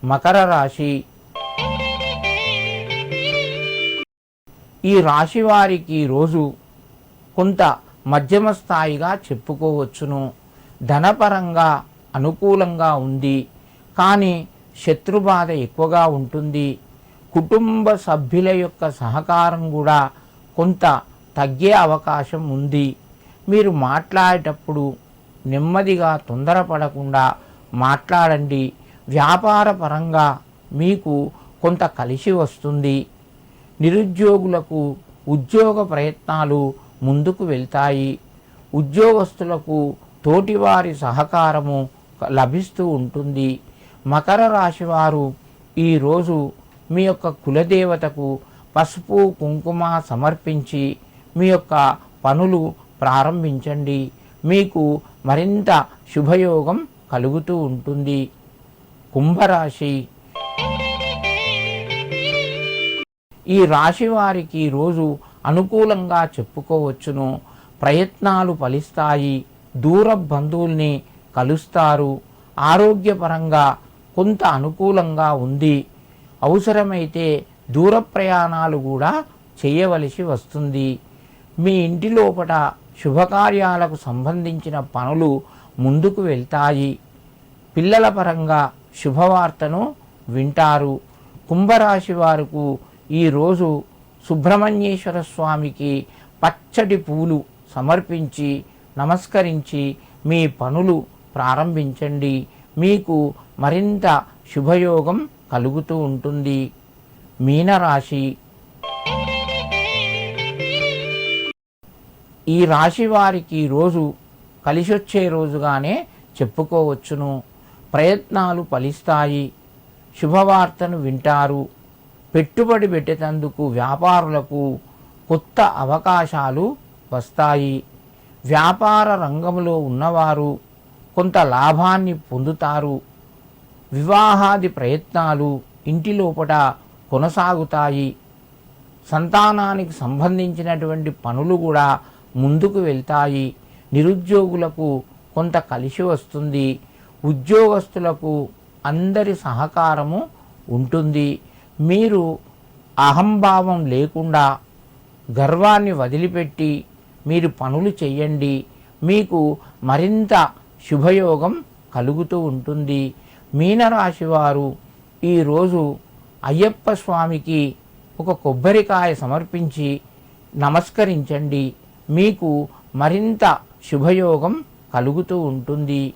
మకర రాశి. ఈ రాశి వారికి రోజు కొంత మధ్యమ స్థాయిగా చెప్పుకోవచ్చును. ధనపరంగా అనుకూలంగా ఉంది, కానీ శత్రుబాధ ఎక్కువగా ఉంటుంది. కుటుంబ సభ్యుల యొక్క సహకారం కూడా కొంత తగ్గే అవకాశం ఉంది. మీరు మాట్లాడేటప్పుడు నెమ్మదిగా తొందరపడకుండా మాట్లాడండి. వ్యాపార పరంగా మీకు కొంత కలిసి వస్తుంది. నిరుద్యోగులకు ఉద్యోగ ప్రయత్నాలు ముందుకు వెళ్తాయి. ఉద్యోగస్తులకు తోటివారి సహకారము లభిస్తూ ఉంటుంది. మకర రాశి వారు ఈరోజు మీ యొక్క కులదేవతకు పసుపు కుంకుమ సమర్పించి మీ యొక్క పనులు ప్రారంభించండి. మీకు మరింత శుభయోగం కలుగుతూ ఉంటుంది. కుంభరాశి. ఈ రాశి వారికి రోజు అనుకూలంగా చెప్పుకోవచ్చును. ప్రయత్నాలు ఫలిస్తాయి. దూర బంధువుల్ని కలుస్తారు. ఆరోగ్యపరంగా కొంత అనుకూలంగా ఉంది. అవసరమైతే దూర ప్రయాణాలు కూడా చేయవలసి వస్తుంది. మీ ఇంటి లోపల శుభకార్యాలకు సంబంధించిన పనులు ముందుకు వెళ్తాయి. పిల్లల పరంగా శుభవార్తను వింటారు. కుంభరాశి వారికి ఈరోజు సుబ్రహ్మణ్యేశ్వర స్వామికి పచ్చడి పూలు సమర్పించి నమస్కరించి మీ పనులు ప్రారంభించండి. మీకు మరింత శుభయోగం కలుగుతూ ఉంటుంది. మీనరాశి. ఈ రాశి వారికి రోజు కలిసొచ్చే రోజుగానే చెప్పుకోవచ్చును. ప్రయత్నాలు ఫలిస్తాయి. శుభవార్తను వింటారు. పెట్టుబడి పెట్టేందుకు వ్యాపారులకు కొత్త అవకాశాలు వస్తాయి. వ్యాపార రంగంలో ఉన్నవారు కొంత లాభాన్ని పొందుతారు. వివాహాది ప్రయత్నాలు ఇంటి లోపల కొనసాగుతాయి. సంతానానికి సంబంధించినటువంటి పనులు కూడా ముందుకు వెళ్తాయి. నిరుద్యోగులకు కొంత కలిసి వస్తుంది. ఉద్యోగస్తులకు అందరి సహకారము ఉంటుంది. మీరు అహంభావం లేకుండా గర్వాన్ని వదిలిపెట్టి మీరు పనులు చేయండి. మీకు మరింత శుభయోగం కలుగుతూ ఉంటుంది. మీనరాశి వారు ఈరోజు అయ్యప్ప స్వామికి ఒక కొబ్బరికాయ సమర్పించి నమస్కరించండి. మీకు మరింత శుభయోగం కలుగుతూ ఉంటుంది.